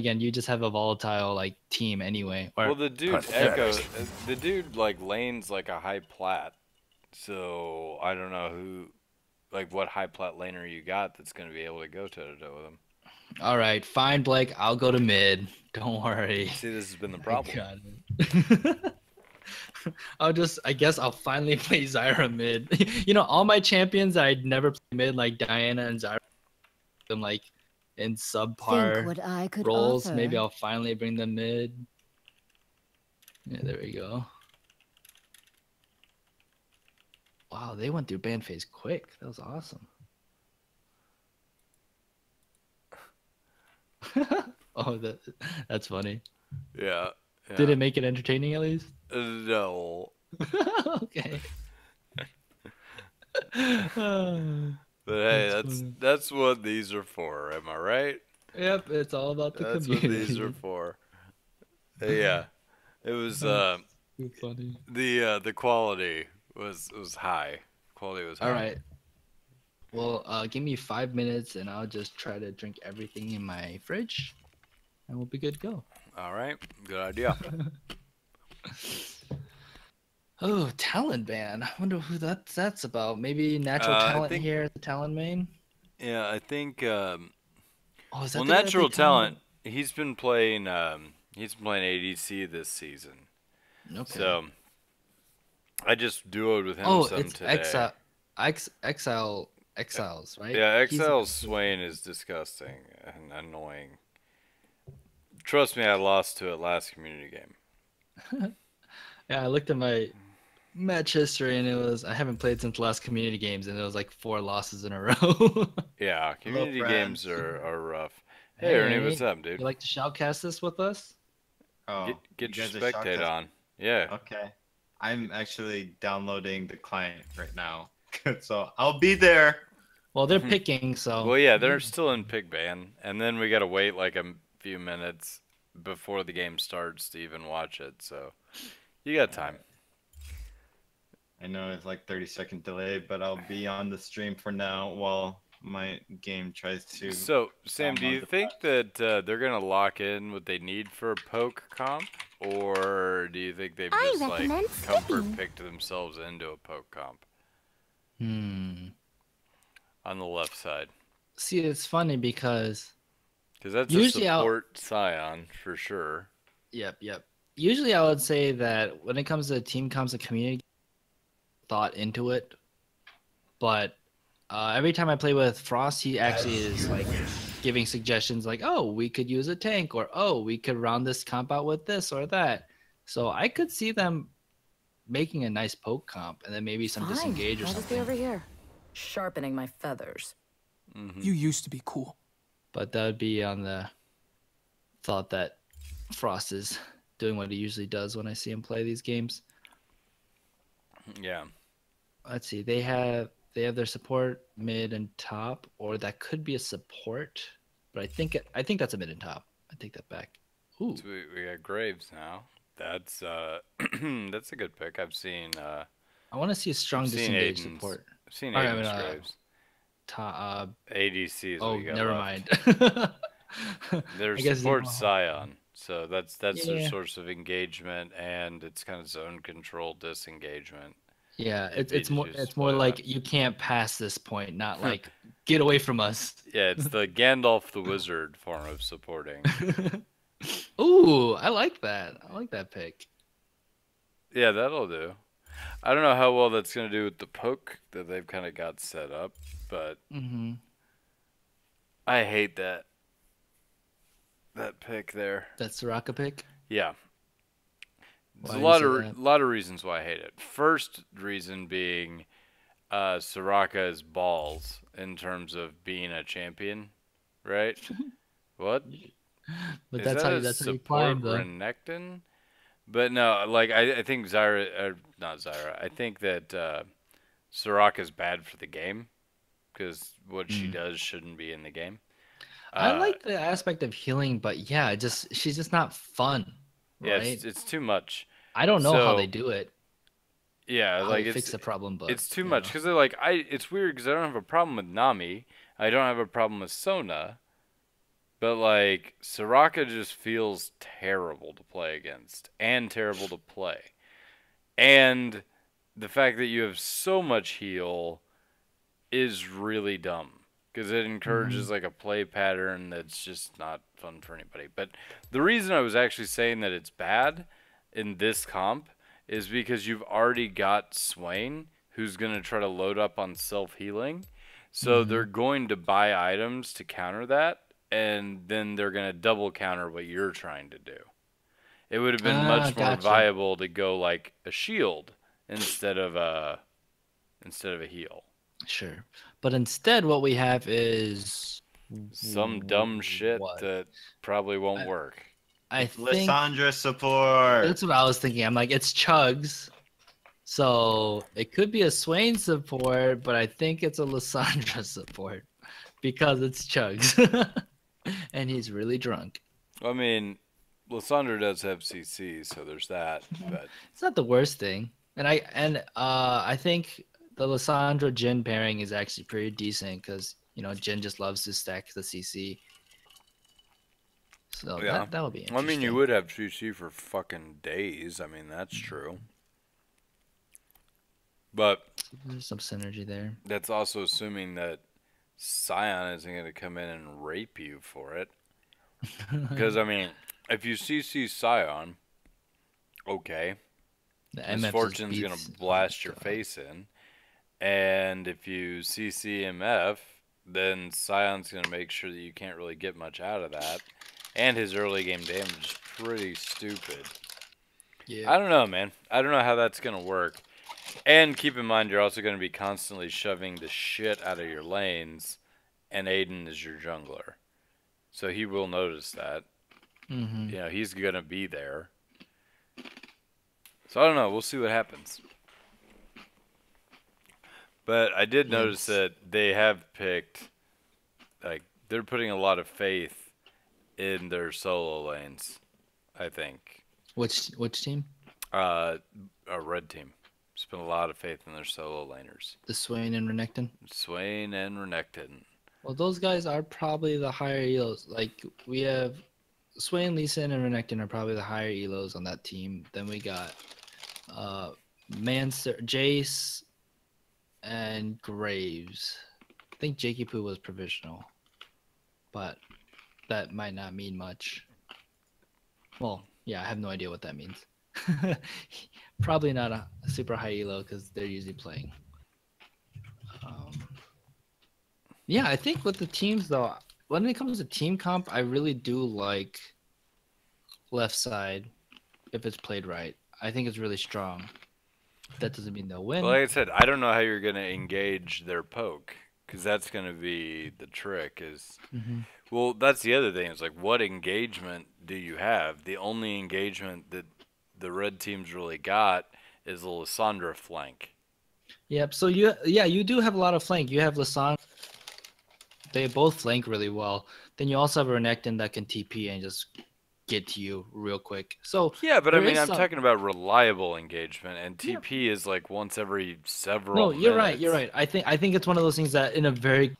again, you just have a volatile like team anyway. Or Well, the dude the dude like lanes like a high plat. So I don't know like what high plat laner you got that's gonna be able to go toe to toe with him. all right, fine, Blake. I'll go to mid. Don't worry. See, this has been the I problem. got it. I guess I'll finally play Zyra mid. All my champions I'd never play mid, like Diana and Zyra, them like in Think subpar what I could roles. offer. Maybe I'll finally bring them mid. Yeah, there we go. Wow, they went through ban phase quick. That was awesome. Oh, that's funny. Yeah. Did it make it entertaining at least? No. Okay. But hey, that's what these are for. Am I right? Yep, it's all about the That's community. what these are for. Yeah, it was Too funny. the quality was high. Quality was high. All right. Well, give me 5 minutes and I'll just try to drink everything in my fridge, and we'll be good to go. All right, good idea. Oh, talent ban. I wonder who that's about. Maybe natural talent here at the talent main. Yeah, I think. Oh, is that Well, the guy that natural they talent. He's been playing. He's been playing ADC this season. Okay. So I just duoed with him some it's today. Exiles, right? Yeah, Excel's Swain is disgusting and annoying. Trust me, I lost to it last community game. Yeah, I looked at my match history and I haven't played since the last community games, and it was like 4 losses in a row. Yeah, community games are rough. Hey, Hey, Ernie, what's up, dude? You like to shoutcast this with us? Oh, Get you your guys are spectate on. Yeah. Okay. I'm actually downloading the client right now. So I'll be there. Well, they're picking, so. Well, yeah, they're still in pick ban, and then we gotta wait like a few minutes before the game starts to even watch it. So you got time. I know it's like 30-second delay, but I'll be on the stream for now while my game tries to. So, Sam, do you think that they're gonna lock in what they need for a poke comp, or do you think they've just like comfort picked themselves into a poke comp? On the left side. See, it's funny because that's usually a support Scion for sure. Yep. Usually, I would say that when it comes to team comps and community, thought into it, but every time I play with Frost, he actually is like giving suggestions like, oh, we could use a tank, or oh, we could round this comp out with this or that. So I could see them making a nice poke comp and then maybe some disengage or something. Over here, sharpening my feathers. You used to be cool. But that would be on the thought that Frost is doing what he usually does when I see him play these games. Yeah. Let's see. They have their support mid and top, or that could be a support, but I think that's a mid and top. I take that back. Ooh. So we got Graves now. That's that's a good pick. I've seen. I want to see a strong disengage support. I've seen Aiden's Graves. ADC is what you got never left. mind. Their support Scion, so that's their source of engagement, and it's kind of zone control disengagement. Yeah, it's more like you can't pass this point, not like get away from us. Yeah, it's the Gandalf the Wizard form of supporting. Ooh, I like that. I like that pick. Yeah, that'll do. I don't know how well that's going to do with the poke that they've kind of got set up, but I hate that pick there. That Soraka pick? Yeah. There's a lot of reasons why I hate it. First reason being Soraka's balls in terms of being a champion, right? What? But that's how you climb, though. Renekton? But no, like I think not Zyra. I think that Soraka's bad for the game because what she does shouldn't be in the game. I like the aspect of healing, but yeah, she's just not fun. Yeah, right? it's too much. I don't know how they do it. Yeah, how like they fix the problem, but it's too much because they're like it's weird because I don't have a problem with Nami. I don't have a problem with Sona. But like Soraka just feels terrible to play against and terrible to play. And the fact that you have so much heal is really dumb because it encourages like a play pattern that's just not fun for anybody. But the reason I was actually saying that it's bad in this comp is because you've already got Swain who's going to try to load up on self-healing. So they're going to buy items to counter that, and then they're going to double counter what you're trying to do. It would have been much more viable to go like a shield instead of a heal. Sure. But instead what we have is some dumb shit that probably won't work. I think Lissandra support. That's what I was thinking. I'm like, it's Chugs. So it could be a Swain support, but I think it's a Lissandra support because it's Chugs. And he's really drunk. I mean, Lissandra does have CC, so there's that. But it's not the worst thing. And I think the Lissandra Jin pairing is actually pretty decent because Jin just loves to stack the CC. So yeah, that would be interesting. I mean, you would have CC for fucking days. I mean, that's true. But there's some synergy there. That's also assuming that Scion isn't going to come in and rape you for it. Because, I mean, if you CC Scion, okay, Misfortune's going to blast your face in. And if you CC MF, then Scion's going to make sure that you can't really get much out of that. And his early game damage is pretty stupid. Yeah. I don't know, man. I don't know how that's going to work. And keep in mind, you're also going to be constantly shoving the shit out of your lanes, and Aiden is your jungler. So he will notice that. He's going to be there. So I don't know. We'll see what happens. But I did notice that they have picked, like, they're putting a lot of faith in their solo lanes, I think. Which team? A red team. Spent a lot of faith in their solo laners. The Swain and Renekton? Swain and Renekton. Well, those guys are probably the higher elos. Like, we have Swain, Lee Sin, and Renekton are probably the higher elos on that team. Then we got Jace and Graves. I think Jakey Poo was provisional. But that might not mean much. Well, yeah, I have no idea what that means. Probably not a super high elo because they're usually playing. Yeah, I think with the teams though, when it comes to team comp, I really do like left side if it's played right. I think it's really strong. That doesn't mean they'll win. Well, like I said, I don't know how you're going to engage their poke because that's going to be the trick. Well, that's the other thing. It's like, what engagement do you have? The only engagement that the red team's really got is the Lissandra flank. Yep. So you do have a lot of flank. You have Lissandra. They both flank really well. Then you also have a Renekton that can TP and just get to you real quick. So yeah, but I mean, I'm talking about reliable engagement, and TP is like once every several. No, you're minutes. right. I think it's one of those things that in a very.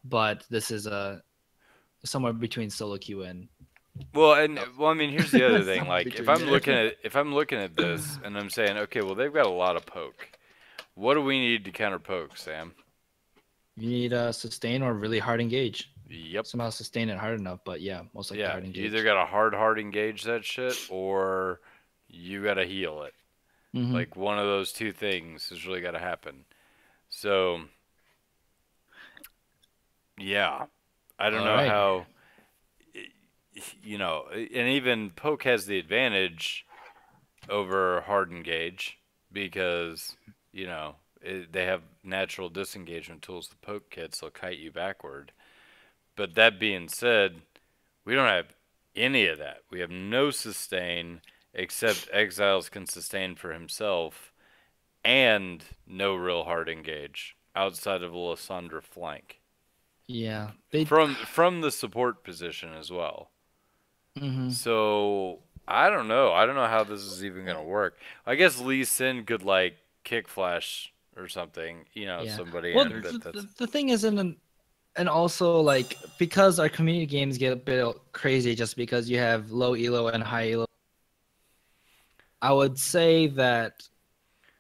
But this is somewhere between solo queue and. Well, I mean, here's the other thing. Like, if I'm looking at this and I'm saying, okay, well, they've got a lot of poke. What do we need to counter poke, Sam? You need a sustain or really hard engage. Yep. Somehow sustain it hard enough, but yeah, most likely hard engage. You either got to hard engage that shit, or you got to heal it. Like, one of those two things has really got to happen. So, yeah. I don't know how... and even poke has the advantage over hard engage because, they have natural disengagement tools, the poke kits, they'll kite you backward. But that being said, we don't have any of that. We have no sustain, except Exiles can sustain for himself, and no real hard engage outside of a Lissandra flank. Yeah. From the support position as well. So, I don't know. I don't know how this is even going to work. I guess Lee Sin could, kick flash or something, somebody. Well, the thing is, And also, like, because our community games get a bit crazy just because you have low elo and high elo, I would say that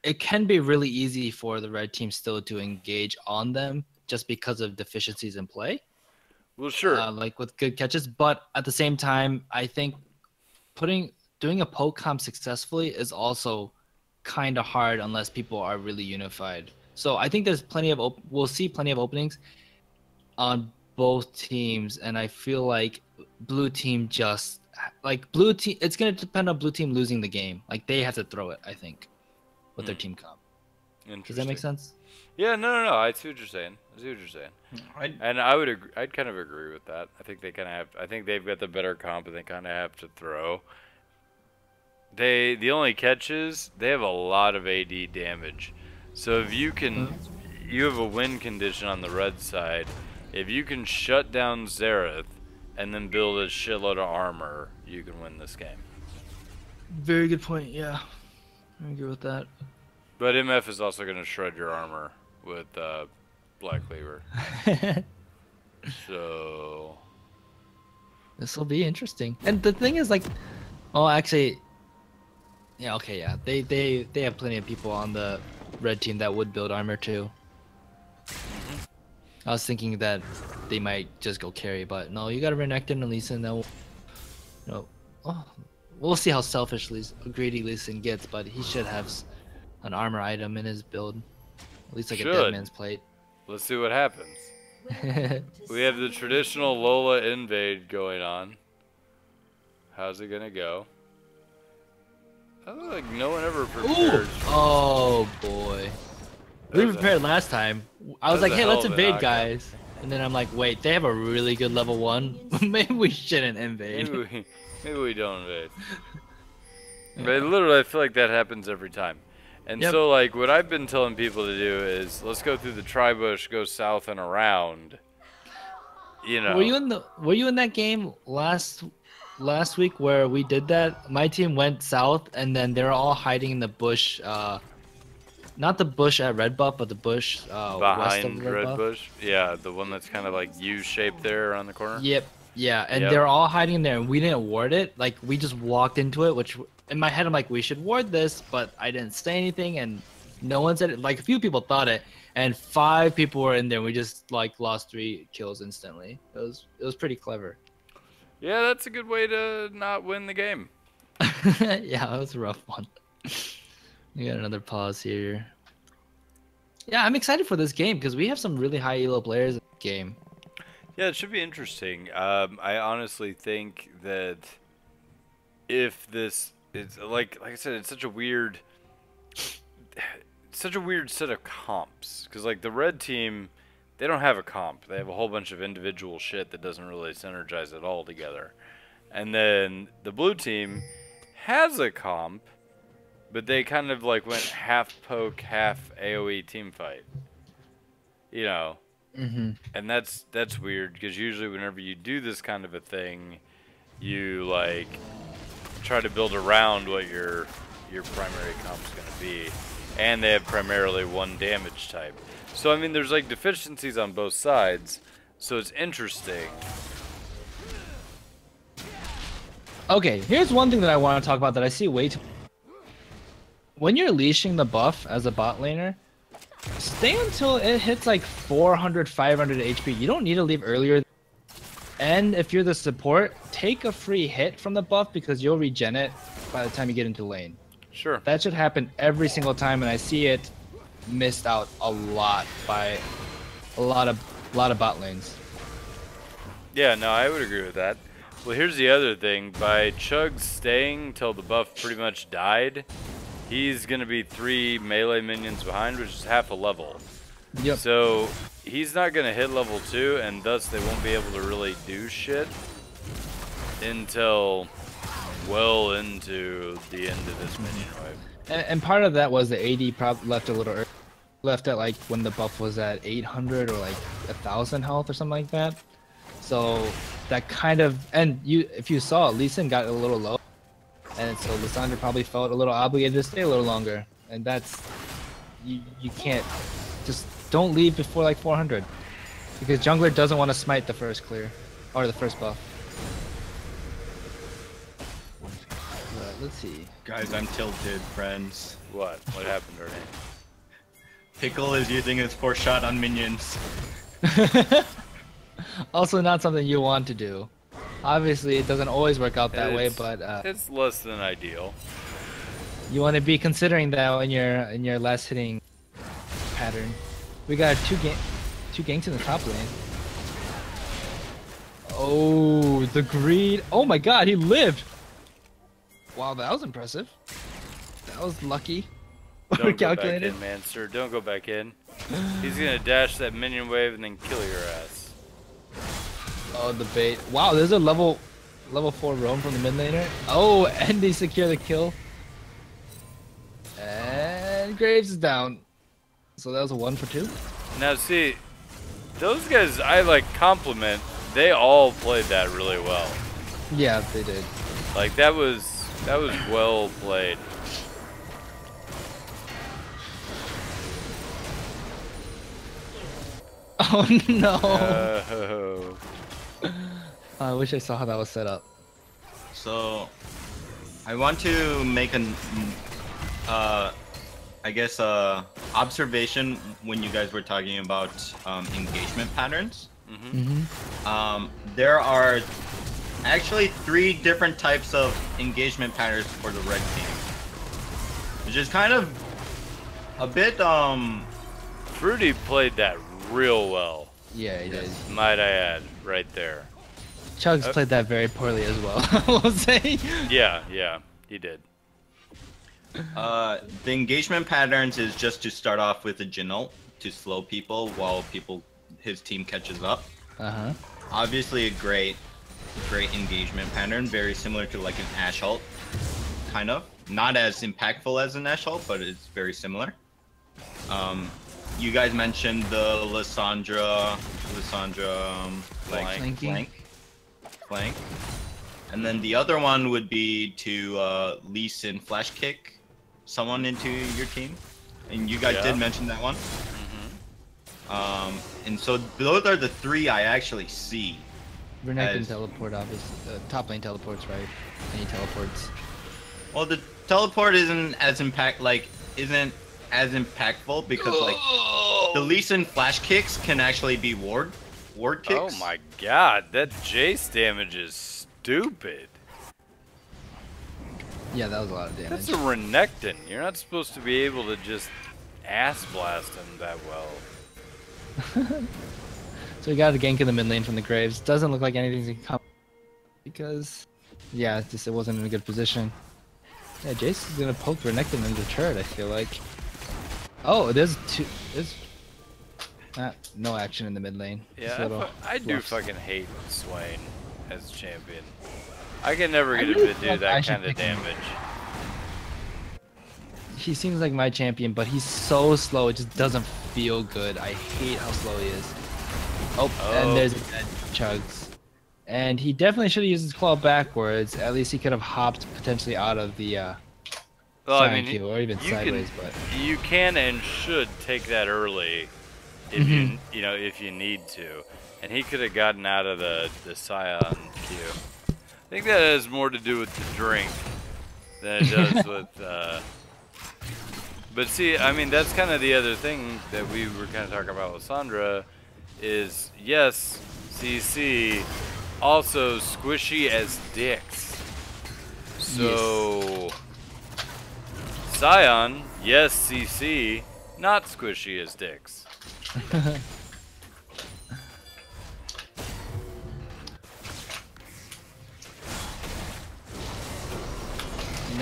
it can be really easy for the red team still to engage on them just because of deficiencies in play. Well, sure. Like with good catches, but at the same time, I think doing a poke comp successfully is also kind of hard unless people are really unified. So I think there's plenty of we'll see plenty of openings on both teams, and I feel like blue team it's gonna depend on blue team losing the game. Like they have to throw it, I think, with their team comp. Does that make sense? Yeah, no. I see what you're saying. And I would agree. I'd kind of agree with that. I think they kind of have. I think they've got the better comp, and they kind of have to throw. The only catch is they have a lot of AD damage. So if you can, you have a win condition on the red side. If you can shut down Xerath and then build a shitload of armor, you can win this game. Very good point. Yeah, I agree with that. But MF is also going to shred your armor with Black Cleaver. So this will be interesting. And the thing is, like, oh, actually, yeah, okay, yeah, they have plenty of people on the red team that would build armor too. I was thinking that they might just go carry, but no, you gotta Renekton and Lee Sin. That will, we'll see how selfish greedy Lee Sin gets, but he should have an armor item in his build, at least like a dead man's plate. Let's see what happens. We have the traditional Lola invade going on. How's it gonna go? I feel like no one ever prepared. Oh boy. We prepared last time. I was like, hey, let's invade, guys. And then I'm like, wait, they have a really good level 1. Maybe we shouldn't invade. Maybe we don't invade. But literally, I feel like that happens every time. And so, like, what I've been telling people to do is, let's go through the tri-bush, go south and around. You know. Were you in that game last week where we did that? My team went south, and then they're all hiding in the bush. Not the bush at Red Buff, but the bush west of Red Bush. Yeah, the one that's kind of like U-shaped there around the corner. Yep. Yeah, and they're all hiding there, and we didn't ward it. Like, we just walked into it, which in my head I'm like, we should ward this, but I didn't say anything, and no one said it. Like, a few people thought it, and 5 people were in there. And we just like lost 3 kills instantly. It was pretty clever. Yeah, that's a good way to not win the game. Yeah, that was a rough one. We got another pause here. Yeah, I'm excited for this game because we have some really high elo players in the game. Yeah, it should be interesting. I honestly think that if this is like I said, it's such a weird set of comps because like the red team, they don't have a comp. They have a whole bunch of individual shit that doesn't really synergize at all together. And then the blue team has a comp, but they kind of like went half poke, half AoE team fight. You know. And that's weird because usually whenever you do this kind of a thing, you like try to build around what your primary comp is going to be, and they have primarily one damage type. So I mean, there's like deficiencies on both sides, so it's interesting. Okay, here's one thing that I want to talk about that I see way too. When you're leashing the buff as a bot laner, stay until it hits like 400, 500 HP. You don't need to leave earlier. And if you're the support, take a free hit from the buff because you'll regen it by the time you get into lane. Sure. That should happen every single time, and I see it missed out a lot by a lot of bot lanes. Yeah, no, I would agree with that. Well, here's the other thing. By Chug staying till the buff pretty much died, he's going to be 3 melee minions behind, which is half a level. Yep. So he's not going to hit level 2, and thus they won't be able to really do shit until well into the end of this minion wave. And part of that was the AD probably left a little early. Left at like when the buff was at 800 or like 1,000 health or something like that. So that kind of, and if you saw, Lee Sin got a little low. And so Lissandra probably felt a little obligated to stay a little longer. And that's, you can't, just don't leave before like 400. Because jungler doesn't want to smite the first clear. Or the first buff. Let's see. Guys, I'm tilted, friends. What? What happened, Ernie? Pickle is using his 4-shot on minions. Also not something you want to do. Obviously, it doesn't always work out that way, but it's less than ideal. you want to be considering that in your last hitting pattern. We got two ganks in the top lane. Oh, the greed! Oh my God, he lived! Wow, that was impressive. That was lucky. Don't go back in, man, sir. Don't go back in. He's gonna dash that minion wave and then kill your ass. Oh, the bait. Wow, there's a level 4 roam from the mid laner. Oh, and they secure the kill. And Graves is down. So that was a 1 for 2. Now see, those guys I like compliment. They all played that really well. Yeah, they did. Like that was well played. Oh no. Oh. I wish I saw how that was set up. So, I want to make an, I guess, observation when you guys were talking about engagement patterns. There are actually 3 different types of engagement patterns for the red team, which is kind of a bit Fruity played that real well. Yeah, he did. Might I add, right there. Chugs played that very poorly as well, I will say. Yeah, he did. The engagement patterns is just to start off with a Jingle to slow people while his team catches up. Obviously a great engagement pattern, very similar to like an Ashe ult, kind of. Not as impactful as an Ashe ult, but it's very similar. You guys mentioned the Lissandra flank. And then the other one would be to Lee Sin flash kick someone into your team. And you guys did mention that one. And so those are the 3 I actually see. Renekton teleport, obviously. Top lane teleports, right? And he teleports. Well, the teleport isn't as impactful because like the Lee Sin flash kicks can actually be ward kicks. Oh my God, that Jace damage is stupid. Yeah, that was a lot of damage. That's a Renekton. You're not supposed to be able to just ass blast him that well. So we got a gank in the mid lane from the Graves. Doesn't look like anything's gonna come because, yeah, it wasn't in a good position. Yeah, Jace is gonna poke Renekton into the turret, I feel like. Oh, there's no action in the mid lane. Yeah, I do fucking hate Swain as champion. I can never get him to do that kind of damage. He seems like my champion, but he's so slow, it just doesn't feel good. I hate how slow he is. Oh, and there's a dead Chugs. And he definitely should have used his claw backwards. At least he could have hopped potentially out of the queue, or even sideways. But you can and should take that early if if you need to. And he could have gotten out of the Scion queue. I think that has more to do with the drink than it does with. But see, I mean, that's kind of the other thing that we were kind of talking about with Sandra. Is yes, CC, also squishy as dicks. So, Scion, yes, CC, not squishy as dicks.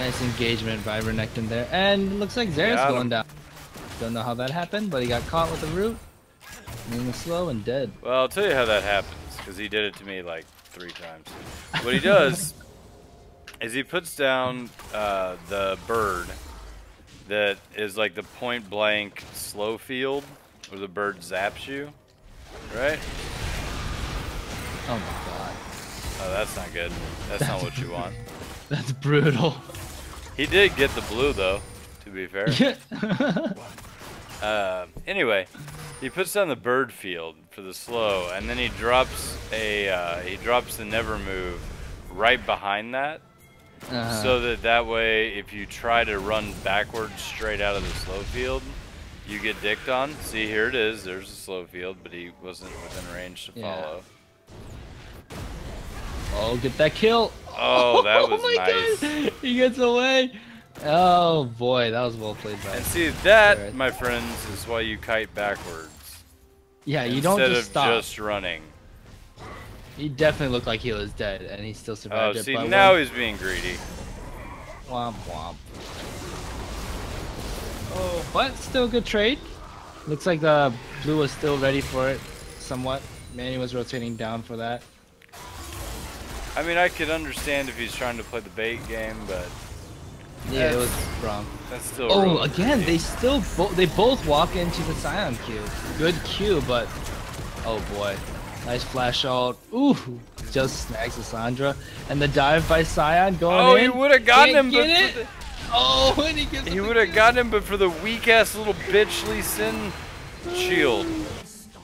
nice engagement by Renekton there. And it looks like Zera's going down. Don't know how that happened, but he got caught with the root. And the slow and dead. Well, I'll tell you how that happens, because he did it to me like 3 times. What he does is he puts down the bird that is like the point blank slow field where the bird zaps you, right? Oh my God. Oh, that's not good. That's not what you want. That's brutal. He did get the blue though, to be fair. Anyway, He puts down the bird field for the slow, and then he drops the never move right behind that, so that way if you try to run backwards straight out of the slow field, you get dicked on. See, here it is. There's a slow field, but he wasn't within range to follow. Oh, get that kill! Oh, that was nice. God. He gets away. Oh boy, that was well played by him. And see, that, my friends, is why you kite backwards. Yeah, you don't just stop. Instead of just running. He definitely looked like he was dead, and he still survived it. Oh, see, now he's being greedy. Womp womp. Oh, but still good trade. Looks like the blue was still ready for it, somewhat. Manny was rotating down for that. I mean, I could understand if he's trying to play the bait game, but yeah, it was wrong. That's still. Oh, again, they still they both walk into the Scion Q. Good Q, but oh boy, nice flash out. Ooh, just snags Cassandra, and the dive by Scion going in. Oh, he would have gotten him, but and he gets. He would have gotten him, but for the weak ass little bitch Lee Sin shield.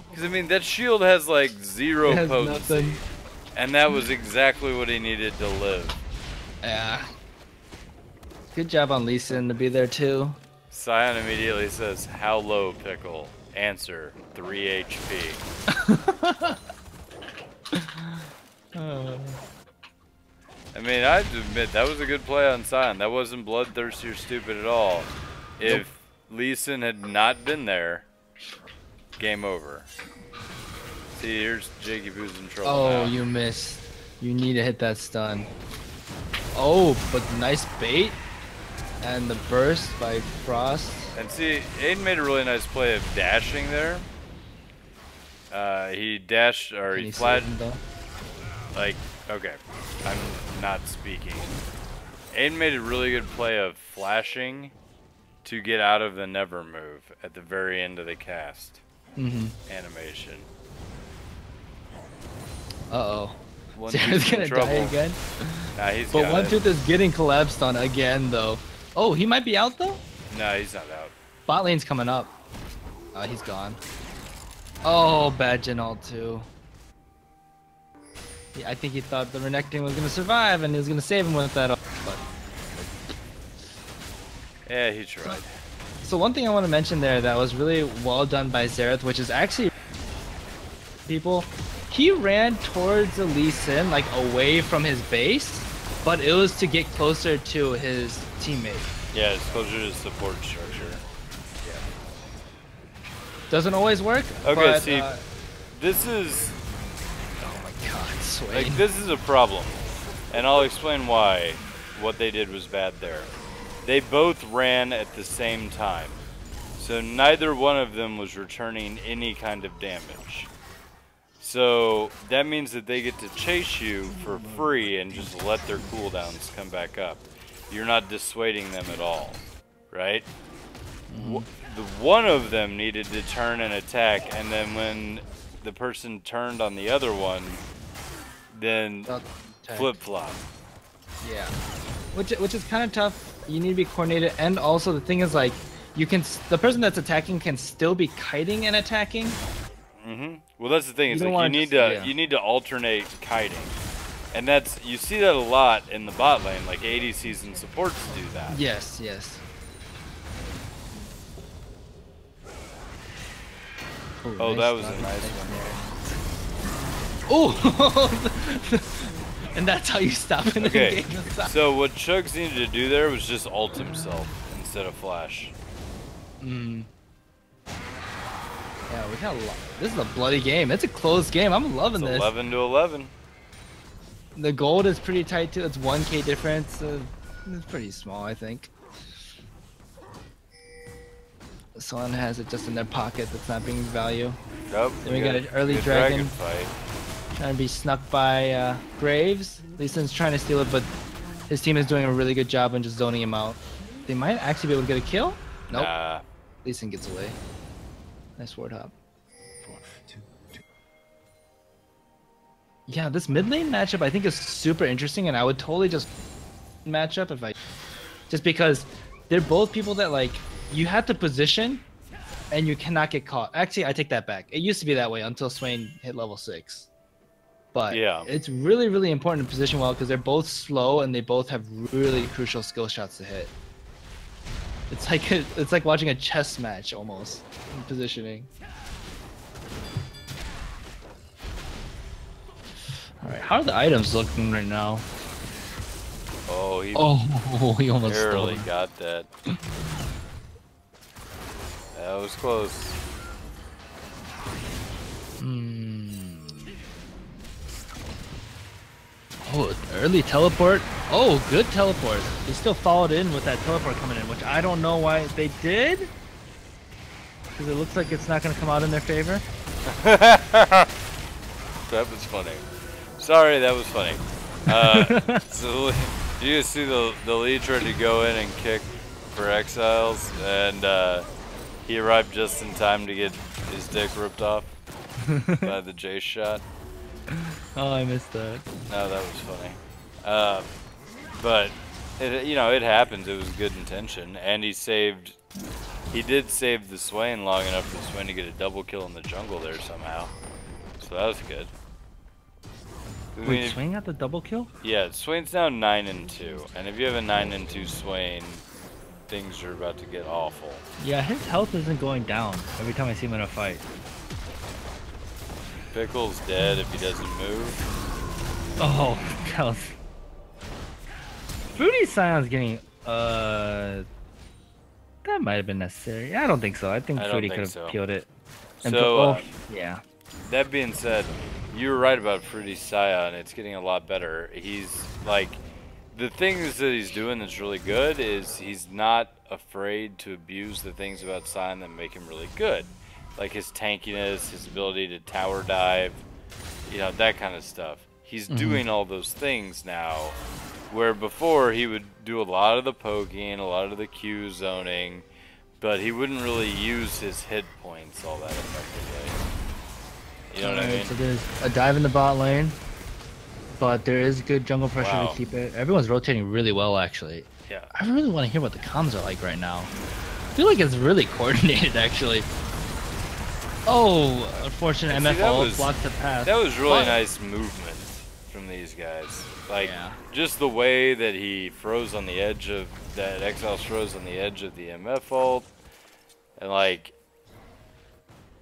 Because I mean, that shield has like zero potency. Nothing. And that was exactly what he needed to live. Yeah. Good job on Lee Sin to be there too. Scion immediately says, "How low, Pickle?" Answer, 3 HP. I mean, I have to admit, that was a good play on Scion. That wasn't bloodthirsty or stupid at all. If Lee Sin had not been there, game over. See, here's Jakey Boo's in trouble now. Oh, you missed. You need to hit that stun. Oh, but nice bait. And the burst by Frost. And see, Aiden made a really nice play of dashing there. He dashed, or he flattened. Like, okay, I'm not speaking. Aiden made a really good play of flashing to get out of the never move at the very end of the animation. Uh-oh. Sarah's gonna die again? Nah, he's but One Tooth is getting collapsed on again, though. Oh, he might be out, though? No, he's not out. Bot lane's coming up. He's gone. Oh, bad Gen ult, too. Yeah, I think he thought the Renekton was gonna survive, and he was gonna save him with that ult, but... Yeah, he tried. So one thing I want to mention there that was really well done by Xerath, which is actually... people... He ran towards the Lee Sin, like away from his base, but it was to get closer to his teammate. Yeah, it's closer to support structure. Yeah. Doesn't always work. Okay, but, see, this is... Oh my god, Swain. Like, this is a problem. And I'll explain why what they did was bad there. They both ran at the same time. So neither one of them was returning any kind of damage. So that means that they get to chase you for free and just let their cooldowns come back up. You're not dissuading them at all, right? The one of them needed to turn and attack, and then when the person turned on the other one, then flip-flop. Yeah, which is kind of tough. You need to be coordinated, and also the thing is, like, the person that's attacking can still be kiting and attacking. Well, that's the thing. It's like you need to alternate kiting, and you see that a lot in the bot lane. Like ADCs and supports do that. Yes, yes. Oh, that was a nice one. Oh, and that's how you stop in the game. So what Chugs needed to do there was just ult himself instead of flash. Yeah, we got a lot. This is a bloody game. It's a close game. I'm loving this. 11 to 11. The gold is pretty tight too. It's 1K difference. It's pretty small, I think. Someone has it just in their pocket that's not being value. Nope. Then we got an early dragon fight. Trying to be snuck by Graves. Lee Sin's trying to steal it, but his team is doing a really good job in just zoning him out. They might actually be able to get a kill. Nope. Nah. Lee Sin gets away. Nice ward hop. Yeah, this mid lane matchup I think is super interesting, and I would totally just matchup just because they're both people that, like, you have to position and you cannot get caught. Actually, I take that back. It used to be that way until Swain hit level 6. But yeah, it's really, really important to position well because they're both slow and they both have really crucial skill shots to hit. It's like watching a chess match almost in positioning. All right, how are the items looking right now? Oh, he he almost barely stole. got that. That was close. Oh, early teleport. Oh, good teleport. They still followed in with that teleport coming in, which I don't know why they did. Because it looks like it's not going to come out in their favor. That was funny. Sorry, that was funny. So you see the lead tried to go in and kick for Exiles, and he arrived just in time to get his dick ripped off by the Jace shot. Oh, I missed that. No, that was funny. But it happens. It was good intention, and he did save the Swain long enough for Swain to get a double kill in the jungle there somehow. So that was good. Wait, Swain got the double kill? Yeah, Swain's now 9-2, and if you have a 9-2 Swain, things are about to get awful. Yeah, his health isn't going down every time I see him in a fight. Pickle's dead if he doesn't move. Oh, God. Fruity Scion's getting, that might have been necessary. I don't think so. I think Fruity could have killed it. And so, yeah. That being said, you were right about Fruity Scion. It's getting a lot better. He's, like, the things that he's doing that's really good is he's not afraid to abuse the things about Scion that make him really good. Like his tankiness, his ability to tower dive, that kind of stuff. He's doing all those things now, where before he would do a lot of the poking, a lot of the Q zoning, but he wouldn't really use his hit points all that effectively. You know what I mean? So there's a dive in the bot lane, but there is good jungle pressure to keep it. Everyone's rotating really well, actually. Yeah. I really want to hear what the comms are like right now. I feel like it's really coordinated, actually. Oh, unfortunate MF ult blocked the path. That was really nice movement from these guys. Like, just the way that he froze on the edge of that Exiles froze on the edge of the MF ult, and like,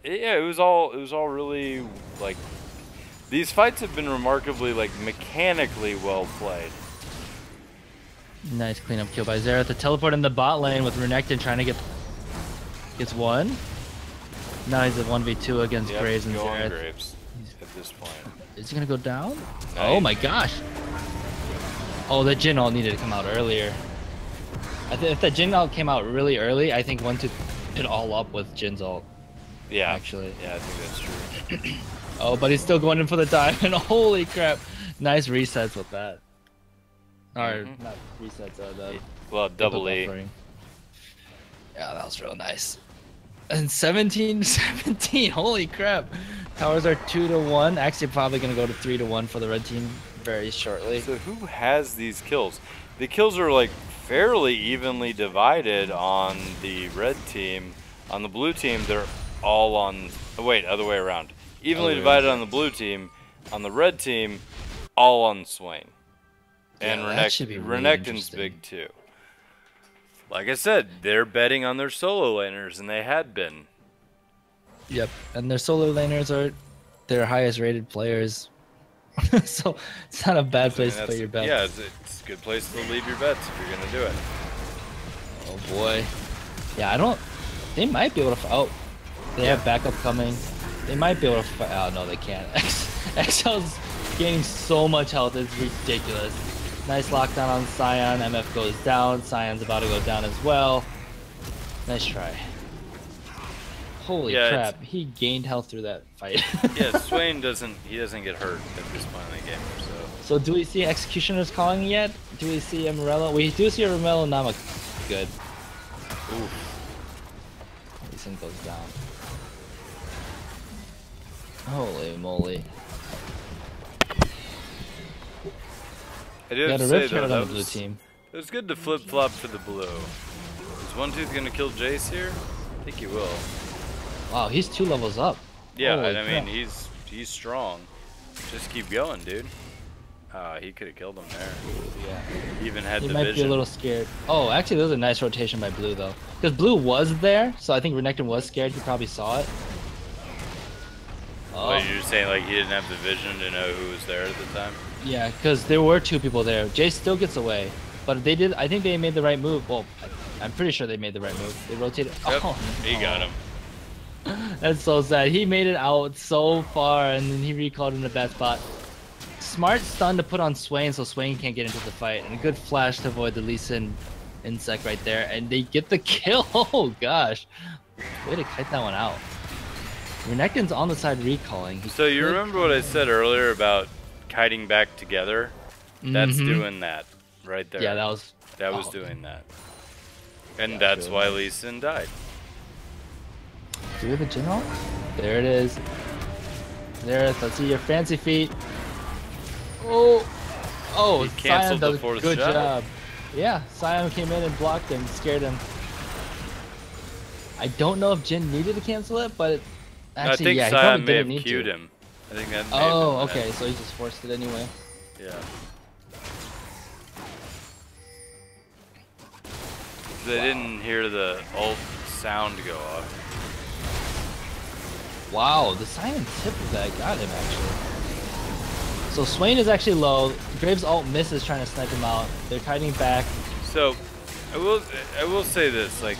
yeah, it was all really like. These fights have been remarkably like mechanically well played. Nice cleanup kill by Xerath. The teleport in the bot lane with Renekton trying to gets one. Now he's at 1v2 against Graves and Xerath. Graves at this point. Is he gonna go down? Nice. Oh my gosh! Oh, the Jhin ult needed to come out earlier. If the Jhin ult came out really early, I think 1-2 it all up with Jin's ult. Yeah, actually. Yeah, I think that's true. Oh, but he's still going in for the dive, and holy crap! Nice resets with that. Or not resets. Well, double E. Yeah, that was real nice. And 17-17, holy crap. Towers are 2-1. Actually, probably going to go to 3-1 for the red team very shortly. So who has these kills? The kills are like fairly evenly divided on the red team. On the blue team, they're all on... Oh, wait, other way around. Evenly divided on the blue team. On the red team, all on Swain. And Renekton's big too. Like I said, they're betting on their solo laners, and they had been. Yep, and their solo laners are their highest rated players. So it's not a bad place to put your bets. Yeah, it's a good place to leave your bets if you're going to do it. Oh boy. Yeah, they might be able to... Oh, they have backup coming. They might be able to... Oh, no, they can't. Excel's gaining so much health, it's ridiculous. Nice lockdown on Scion. MF goes down. Scion's about to go down as well. Nice try. Holy crap! He gained health through that fight. Yeah, Swain doesn't get hurt at this point in the game. So do we see Executioners calling yet? Do we see Amarello? We do see Amarello Nama. Good. Oof. Lee Sin goes down. Holy moly. I do have to say though, on the blue team. It was good to flip-flop for the blue. Is One Tooth gonna kill Jace here? I think he will. Wow, he's 2 levels up. Yeah, Holy and I crap. mean he's strong. Just keep going, dude. He could have killed him there. Yeah. He even had He the might vision. be a little scared. Oh, actually, that was a nice rotation by Blue, though. Because Blue was there, so I think Renekton was scared. He probably saw it. Oh. What, you're saying like he didn't have the vision to know who was there at the time? Yeah, because there were 2 people there. Jay still gets away. But they did. I think they made the right move. Well, I'm pretty sure they made the right move. They rotated. Yep, Oh, he got him. That's so sad. He made it out so far, and then he recalled in a bad spot. Smart stun to put on Swain so Swain can't get into the fight, and a good flash to avoid the Lee Sin insect right there, and they get the kill. Oh gosh, way to kite that one out. Renekton's on the side recalling. So you remember what I said earlier about kiting back together? That's doing that right there. Yeah, that was doing that, and that's why Lee Sin died. Do we have a general? There it is. There, let's see your fancy feet. Oh, He Sion canceled does the a fourth good shot. job. Yeah, Sion came in and blocked him, scared him. I don't know if Jin needed to cancel it, but actually, I think yeah, he Sion probably may didn't have need queued to. him. I think that. Oh, okay, so he just forced it anyway. Yeah. They didn't hear the ult sound go off. Wow, the Sion tip of that got him actually. So Swain is actually low. Graves' ult misses trying to snipe him out. They're kiting back. So, I will say this, like,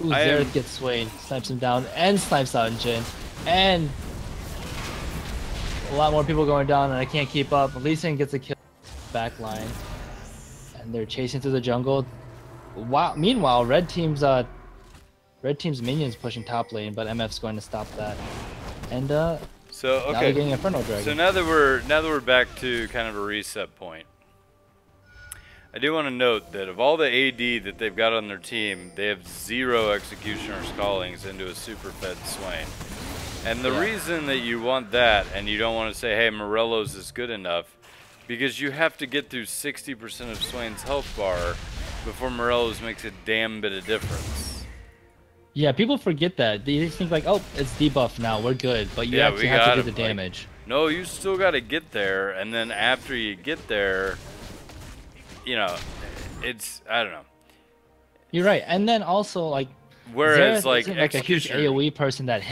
Ooh, Xerath gets Swain, snipes him down, and snipes out Jin. And a lot more people going down, and I can't keep up. Lee Sin gets a kill back line. And they're chasing through the jungle. Wow. Meanwhile, red team's minions pushing top lane, but MF's going to stop that. And so okay. now they're getting Inferno Dragon. So now that we're back to kind of a reset point. I do want to note that of all the AD that they've got on their team, they have 0 Executioner's Callings into a super fed Swain. And the reason that you want that, and you don't want to say, hey, Morello's is good enough, because you have to get through 60% of Swain's health bar before Morello's makes a damn bit of difference. Yeah, people forget that. They just think like, oh, it's debuff now, we're good. But you actually have to do the damage. Like, no, you still got to get there, and then after you get there, you know, it's, I don't know. You're right, and then also like, whereas Xerath like a huge AOE person that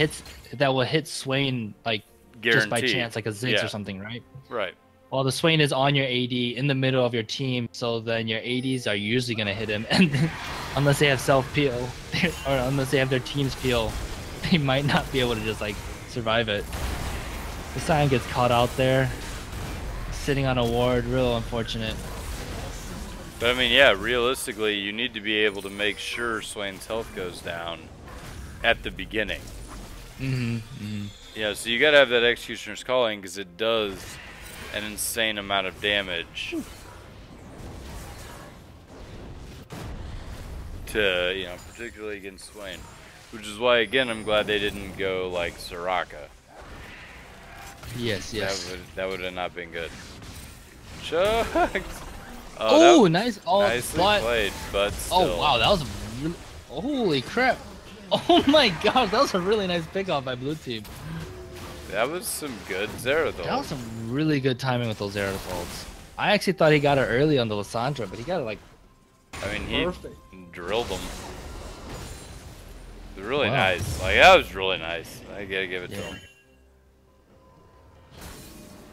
will hit Swain like just by chance, like a Ziggs or something, right? Right. Well, the Swain is on your AD in the middle of your team, so then your ADs are usually gonna hit him, and then, unless they have self peel or unless they have their team's peel, they might not be able to just like survive it. The Sion gets caught out there, sitting on a ward, real unfortunate. But I mean, yeah, realistically, you need to be able to make sure Swain's health goes down at the beginning. Yeah, so you gotta have that Executioner's Calling because it does an insane amount of damage to, you know, particularly against Swain. Which is why, again, I'm glad they didn't go like Soraka. Yes. That would have not been good. Chucks! Oh, nice. Oh, nicely played, but still. Oh, wow, that was really, holy crap. Oh my gosh, that was a really nice pickoff by blue team. That was some good Xerath ult. That was some really good timing with those Xerath ults. I actually thought he got it early on the Lissandra, but he got it like I mean, perfect. He drilled them. It was really nice. Like, that was really nice. I gotta give it to him.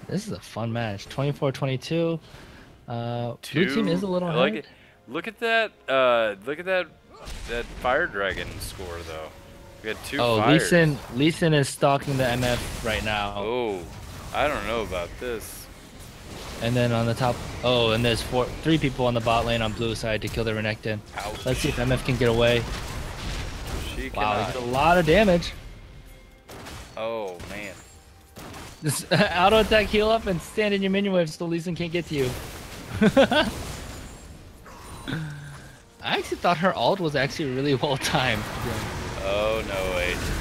This is a fun match. 24-22. Blue team is a little ahead. Look at that. Look at that fire dragon score though. We got 2 fires. Lee Sin is stalking the MF right now. Oh, I don't know about this. And then on the top, and there's 3 people on the bot lane on blue side to kill the Renekton. Ouch. Let's see if MF can get away. She Wow, cannot. he did a lot of damage. Oh man. Just auto attack, heal up, and stand in your minion wave so Lee Sin can't get to you. I actually thought her ult was actually really well timed. Oh no, Aiden.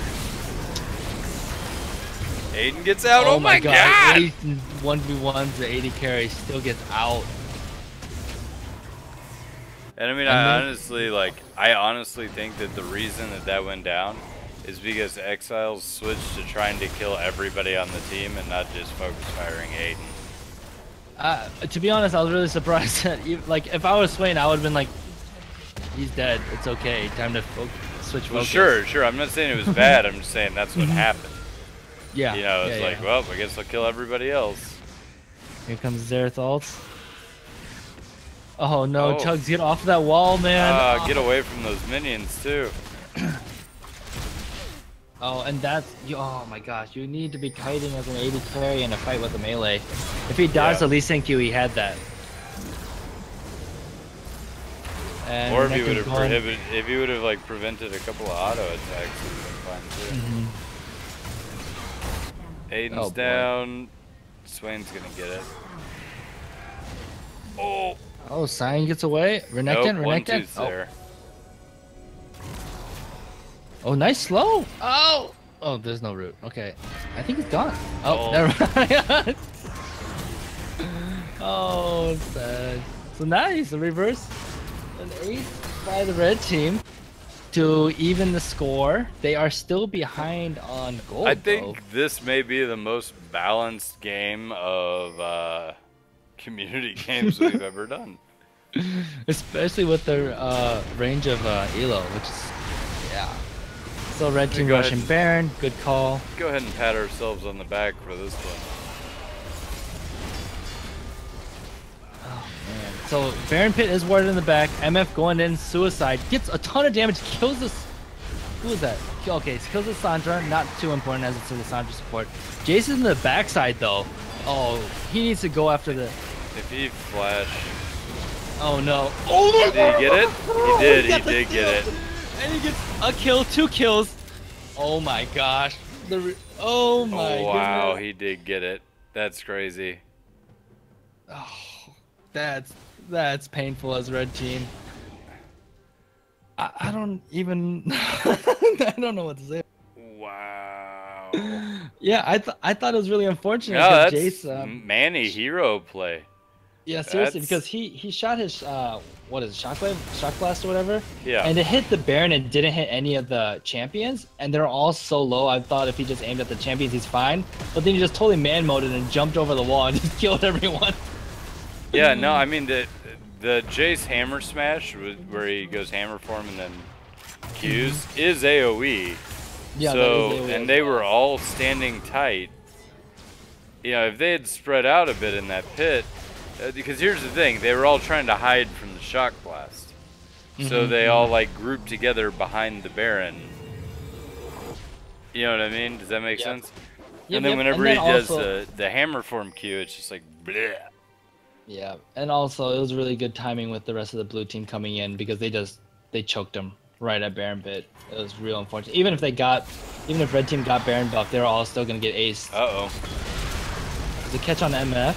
Aiden gets out. Oh my god! 1v1s, the 80 carry still gets out. And I mean, I honestly think that the reason that went down is because Exiles switched to trying to kill everybody on the team and not just focus firing Aiden. To be honest, I was really surprised that like if I was Swain, I would have been like, he's dead. It's okay. Time to switch focus. Well, sure. I'm not saying it was bad. I'm just saying that's what happened. Yeah. You know, it's like, well, I guess I'll kill everybody else. Here comes Xerath ult. Oh no, Chugs, get off that wall, man. Get away from those minions too. Oh, and that's, oh my gosh, you need to be kiting as an AD carry in a fight with a melee. If he dodged the Lee Sin Q, he had that. And or if he would have prohibited, if he would have like prevented a couple of auto attacks, it would have been fine too. Aiden's down. Swain's gonna get it. Oh, Cyan gets away. Renekton, nope, Renekton. There. Oh, nice slow. Oh, there's no root. Okay, I think he's gone. Oh, never mind. Oh, sad. So nice, a reverse, an ace by the red team to even the score. They are still behind on gold. I think this may be the most balanced game of community games we've ever done. Especially with their range of elo, which is So red team rushing Baron, good call. Go ahead and pat ourselves on the back for this one. Oh man. So Baron Pit is warded in the back. MF going in, suicide, gets a ton of damage, kills this. Who is that? Okay, kills the Sandra. Not too important as it's a Sandra support. Jason's in the backside though. Oh, he needs to go after the. If he flash. Oh no. Oh, did he get it? He did. He did get it. And he gets a kill, 2 kills. Oh my gosh. Oh my wow, goodness. he did get it. That's crazy. Oh, that's painful as red team. I don't even I don't know what to say. Wow. Yeah, I thought it was really unfortunate that Jace Manny hero play. Yeah, seriously, because he shot his what is it, shock blast or whatever. Yeah. And it hit the Baron and didn't hit any of the champions, and they're all so low. I thought if he just aimed at the champions, he's fine. But then he just totally man-moded and jumped over the wall and just killed everyone. Yeah, no, I mean the Jace hammer smash where he goes hammer form and then Qs is AOE. Yeah, so that is AOE and they were all standing tight. You know, if they had spread out a bit in that pit. Because here's the thing, they were all trying to hide from the shock blast. So they all like grouped together behind the Baron. You know what I mean? Does that make sense? And then whenever he does the hammer form Q, it's just like bleh. Yeah, and also it was really good timing with the rest of the blue team coming in because they choked him right at Baron Pit. It was real unfortunate. Even if red team got Baron buff, they were all still gonna get aced. There's a catch on MF.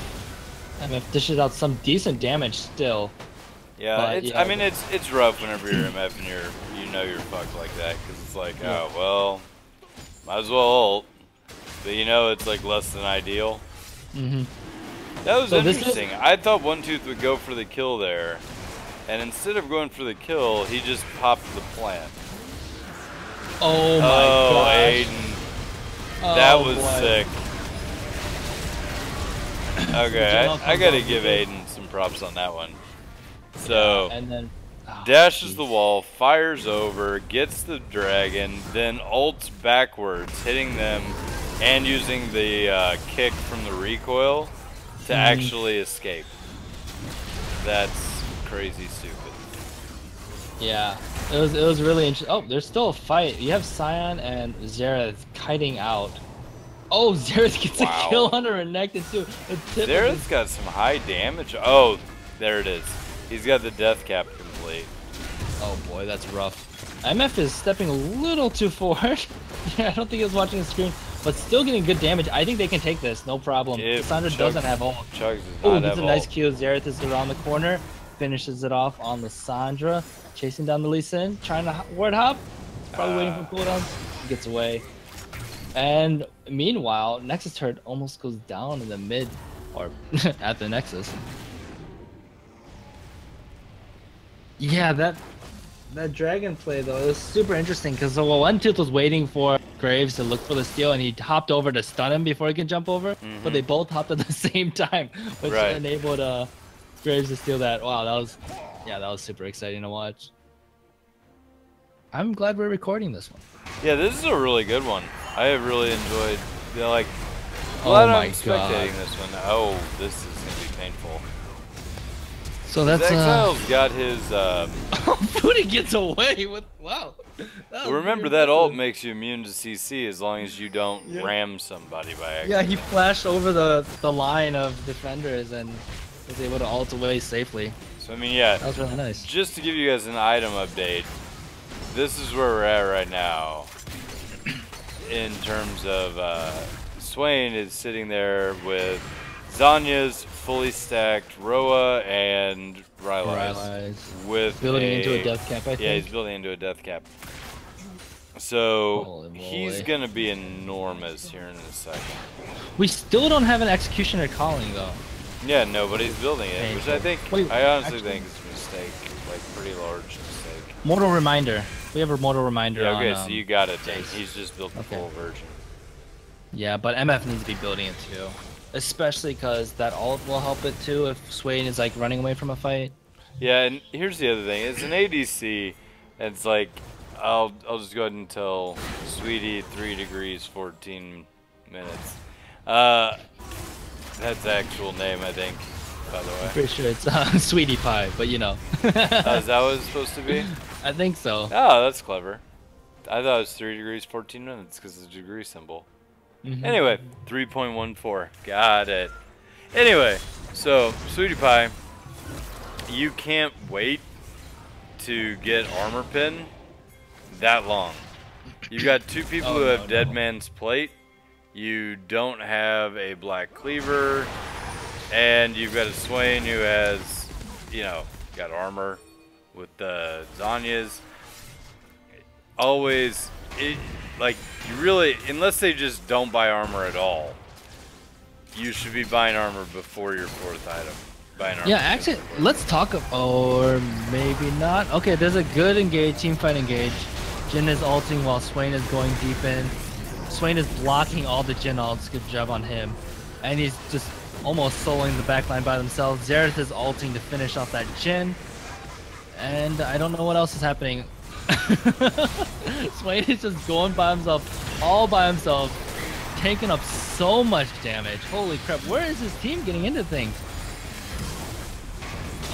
MF dishes out some decent damage still. Yeah, but, I mean it's rough whenever you're MF and you're fucked like that because it's like oh well, might as well ult, but it's like less than ideal. That was interesting. I thought One Tooth would go for the kill there, and instead of going for the kill, he just popped the plant. Oh my gosh. Aiden, that was sick. Okay, I gotta give Aiden some props on that one. So, and then dashes the wall, fires over, gets the dragon, then ults backwards, hitting them and using the kick from the recoil to actually escape. That's crazy stupid. Yeah, it was really interesting. Oh, there's still a fight. You have Scion and Xerath kiting out. Oh, Xerath gets a kill on a Renekton too. Xerath's got some high damage. Oh, there it is. He's got the death cap complete. Oh boy, that's rough. MF is stepping a little too forward. Yeah, I don't think he was watching the screen, but still getting good damage. I think they can take this, no problem. Cassandra doesn't have ult. Oh, gets a nice Q. Xerath is around the corner, finishes it off on the Sandra, chasing down the Lee Sin, trying to ward hop. Probably waiting for cooldowns. He gets away. And meanwhile, Nexus turret almost goes down in the mid, or at the Nexus. Yeah, That dragon play though, it was super interesting because the one tooth was waiting for Graves to look for the steal, and he hopped over to stun him before he can jump over. But they both hopped at the same time, which enabled Graves to steal that. Wow, that was super exciting to watch. I'm glad we're recording this one. Yeah, this is a really good one. I have really enjoyed. Like, oh my I'm spectating this one. Oh, this is gonna be painful. So that's Exile's got his. Booty gets away with wow. Remember that ult makes you immune to CC as long as you don't ram somebody by accident. Yeah, he flashed over the line of defenders and was able to ult away safely. So I mean, yeah, that was really nice. Just to give you guys an item update, this is where we're at right now. In terms of Swain is sitting there with Zanya's fully stacked Roa and Rylai's with building into a death cap, I think. Yeah, he's building into a death cap. So he's gonna be enormous here in a second. We still don't have an executioner calling though. Yeah, nobody's building it, which I think I honestly think is a mistake, like pretty large mistake. Mortal reminder. We have a mortal reminder. Yeah, okay, on, so you got it. Then. He's just built the full version. Yeah, but MF needs to be building it too. Especially because that ult will help it too if Swain is like running away from a fight. Yeah, and here's the other thing. It's an ADC. It's like, I'll just go ahead and tell Sweetie 3 degrees 14 minutes. That's the actual name, I think, by the way. I'm pretty sure it's Sweetie Pie, but you know. Is that what it's supposed to be? I think so. Oh, that's clever. I thought it was 3 degrees 14 minutes because of the degree symbol. Anyway, 3.14. Got it. Anyway, so, Sweetie Pie, you can't wait to get armor pin that long. You got two people who have Dead Man's Plate. You don't have a Black Cleaver. And you've got a Swain who has, you know, got armor with the Zanyas. Always, like, you really, unless they just don't buy armor at all, you should be buying armor before your fourth item. Yeah, actually, let's talk, or maybe not. Okay, there's a good engage, team fight engage. Jhin is ulting while Swain is going deep in. Swain is blocking all the Jhin ults, good job on him. And he's just almost soloing the backline by themselves. Xerath is ulting to finish off that Jhin. And I don't know what else is happening. Swain is just going by himself, all by himself, taking up so much damage. Holy crap, where is his team getting into things?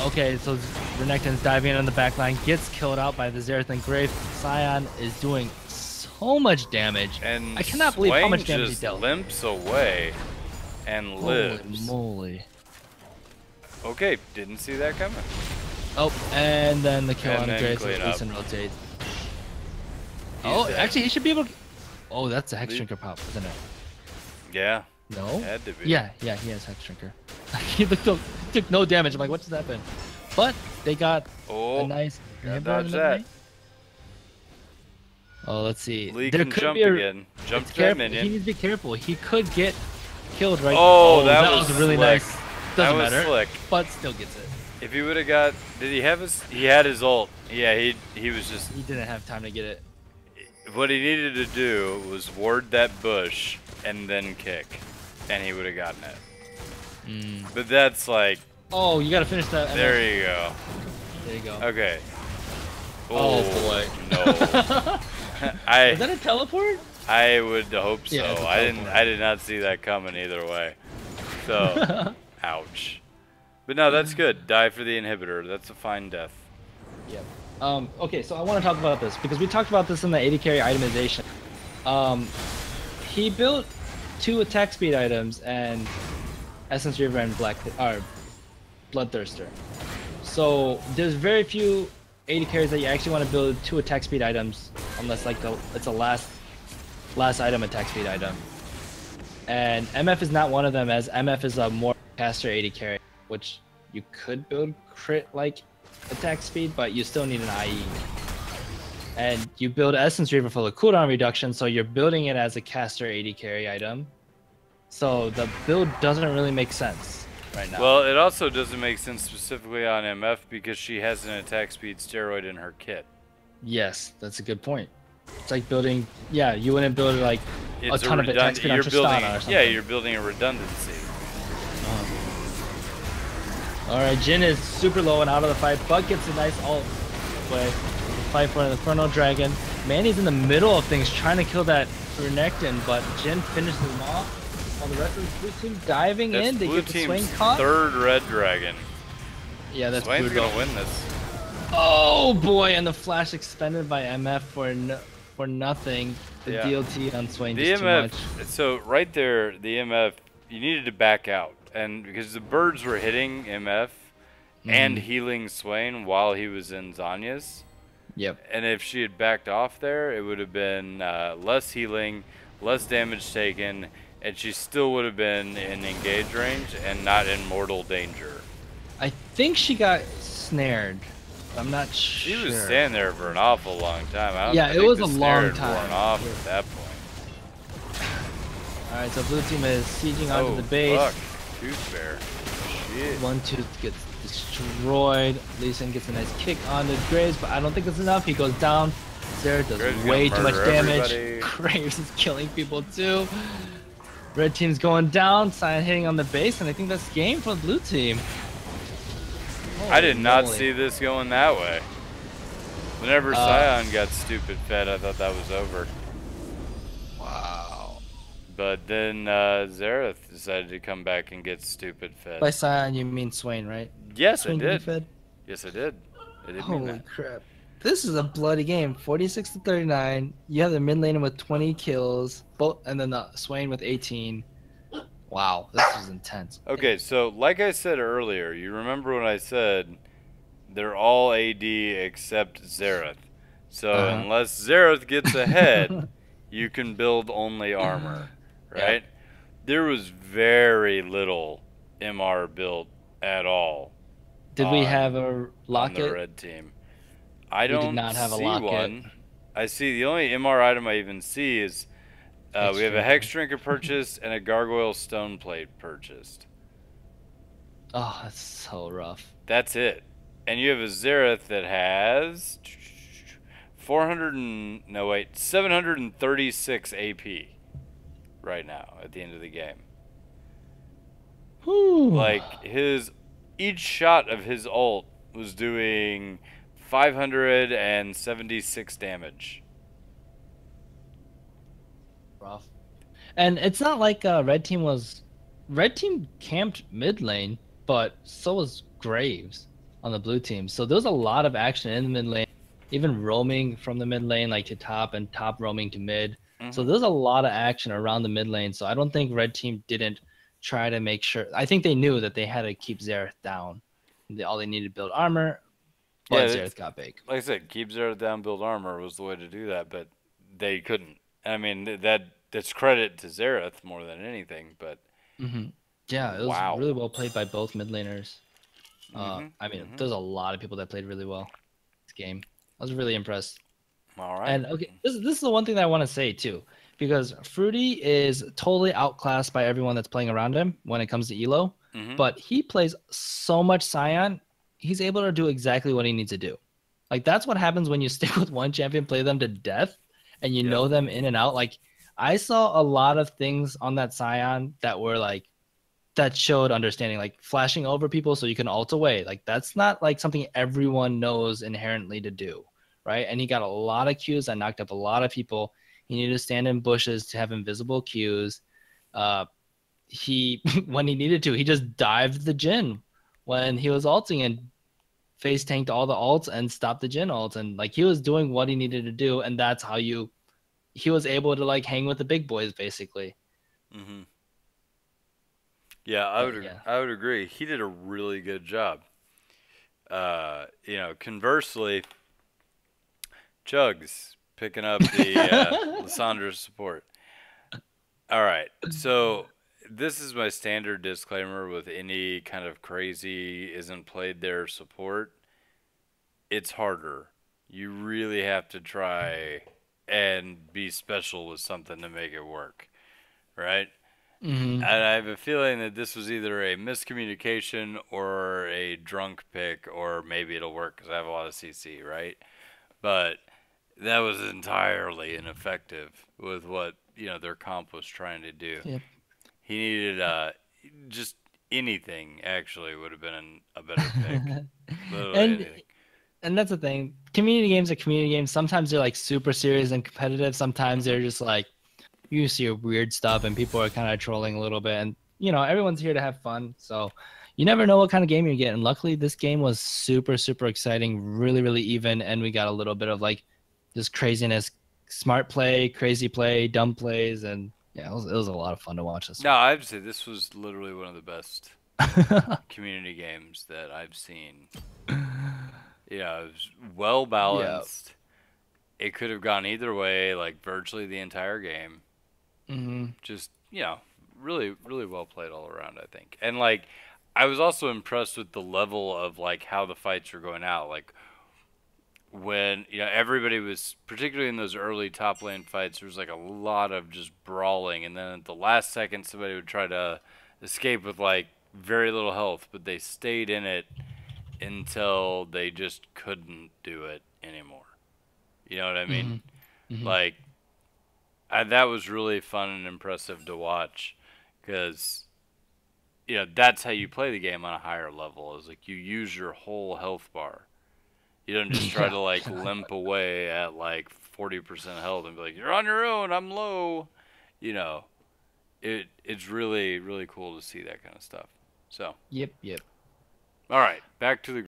Okay, so Renekton's diving in on the backline, gets killed out by the Xerath and Grave. Sion is doing so much damage. And I cannot believe how much damage he dealt. Limps away and lives. Holy moly. Okay, didn't see that coming. Oh, and then the kill and on Graves with decent rotate. Oh, actually, he should be able to... Oh, that's a Hex Drinker pop, isn't it? Yeah. No? Had to be. Yeah, he has Hex Drinker. He took no damage. I'm like, what just happened? But they got a nice... Dodge that. Oh, let's see. Lee can jump again. Jump to that minion. He needs to be careful. He could get killed right Oh, that was really slick. nice. Doesn't matter. Slick. But still gets it. If he would have got... Did he have his... He had his ult. Yeah, he was just... He didn't have time to get it. What he needed to do was ward that bush and then kick. And he would have gotten it. But that's like... Oh, you gotta finish that. There you go. There you go. Okay. Oh boy. No. Is that a teleport? I would hope so. Yeah, I did not see that coming either way. So, ouch. But no, that's good. Die for the inhibitor. That's a fine death. Yep. Okay, so I want to talk about this because we talked about this in the AD carry itemization. He built 2 attack speed items and Essence Reaver and Bloodthirster. So there's very few AD carries that you actually want to build 2 attack speed items unless like it's a last item attack speed item. And MF is not one of them, as MF is a more caster AD carry, which you could build crit like attack speed, but you still need an IE. And you build Essence Reaver for the cooldown reduction, so you're building it as a caster AD carry item. So the build doesn't really make sense right now. Well, it also doesn't make sense specifically on MF because she has an attack speed steroid in her kit. Yes, that's a good point. It's like building. Yeah, you wouldn't build like a ton of attack speed on Tristana or something. Yeah, you're building a redundancy. All right, Jin is super low and out of the fight, but gets a nice ult way. Fight for the Inferno Dragon. Manny's in the middle of things, trying to kill that Renekton, but Jin finishes him off. While the rest of the blue team diving in, they get the Swain caught. Third red dragon. Yeah, that's Swain's gonna win this. Oh boy, and the flash expended by MF for nothing. The DLT on Swain just too much. So right there, the MF, you needed to back out, and because the birds were hitting MF and healing Swain while he was in Zanya's. Yep. And if she had backed off there, it would have been less healing, less damage taken, and she still would have been in engage range and not in mortal danger. I think she got snared. I'm not sure. She was standing there for an awful long time. I think it was a long time. Worn off at that point. All right, so blue team is sieging onto the base. Fuck. Tooth Bear. Shit. One Tooth gets destroyed. Lee Sin gets a nice kick on the Graves, but I don't think it's enough. He goes down. Sarah does way too much damage. Graves is killing people too. Red team's going down. Cyan hitting on the base, and I think that's game for the blue team. I did not see this going that way. Whenever Scion got stupid fed, I thought that was over. Wow. But then Xerath decided to come back and get stupid fed. By Scion, you mean Swain, right? Yes, Swain I did. Fed? Yes, I did. Holy crap. This is a bloody game. 46 to 39. You have the mid laner with 20 kills, and then the Swain with 18. Wow, this is intense. Okay, so like I said earlier, you remember when I said they're all AD except Xerath. So unless Xerath gets ahead, you can build only armor, right? Yeah. There was very little MR built at all. Did we have a locket? On the red team. I don't did not have see a locket. One. I see the only MR item I even see is we have a Hex Drinker purchased and a Gargoyle Stone Plate purchased. Oh, that's so rough. That's it. And you have a Xerath that has 736 AP right now at the end of the game. Whew. Like each shot of his ult was doing 576 damage. Rough. And it's not like red team camped mid lane, but so was Graves on the blue team. So there was a lot of action in the mid lane, even roaming from the mid lane like to top and top roaming to mid. So there's a lot of action around the mid lane. So I don't think red team didn't try to make sure. I think they knew that they had to keep Xerath down. All they needed to build armor, but Xerath got big. Like I said, keep Xerath down, build armor was the way to do that, but they couldn't. I mean, that's credit to Xerath more than anything, but yeah, it was really well played by both mid laners. I mean, there's a lot of people that played really well this game. I was really impressed. All right. And okay, this is the one thing that I want to say too, because Fruity is totally outclassed by everyone that's playing around him when it comes to elo. But he plays so much Scion, he's able to do exactly what he needs to do. Like that's what happens when you stick with one champion, play them to death, and you know them in and out. Like I saw a lot of things on that Scion that were like that showed understanding, like flashing over people so you can ult away. Like that's not like something everyone knows inherently to do, right? And he got a lot of Qs that knocked up a lot of people. He needed to stand in bushes to have invisible Qs. He when he needed to, he just dived the Jhin when he was ulting and face tanked all the ults and stopped the Jhin ult, and like he was doing what he needed to do, and that's how he was able to like hang with the big boys basically. Yeah, I would agree. He did a really good job. You know, conversely, Chugs picking up the Lissandra support. All right, so this is my standard disclaimer with any kind of crazy isn't played there support. It's harder. You really have to try and be special with something to make it work, right? And I have a feeling that this was either a miscommunication or a drunk pick, or maybe it'll work because I have a lot of CC, right? But that was entirely ineffective with what their comp was trying to do. Yep. He needed just anything. Actually, would have been a better pick. Literally anything. And that's the thing. Community games are community games. Sometimes they're like super serious and competitive. Sometimes they're just like you see weird stuff and people are kind of trolling a little bit. And everyone's here to have fun. So you never know what kind of game you're getting. Luckily, this game was super, super exciting, really, really even, and we got a little bit of like this craziness, smart play, crazy play, dumb plays, and yeah, it was a lot of fun to watch this. No, I have to say this was literally one of the best community games that I've seen. Yeah, it was well balanced. Yeah. It could have gone either way, like virtually the entire game. Just really, really well played all around, I think. And like, I was also impressed with the level of like how the fights were going out. Like when everybody was, particularly in those early top lane fights, there was like a lot of just brawling, and then at the last second somebody would try to escape with like very little health, but they stayed in it until they just couldn't do it anymore. You know what I mean? Like that was really fun and impressive to watch, because that's how you play the game on a higher level, is like you use your whole health bar. You don't just try to like limp away at like 40% health and be like, you're on your own, I'm low. It's really, really cool to see that kind of stuff. So Yep. All right, back to the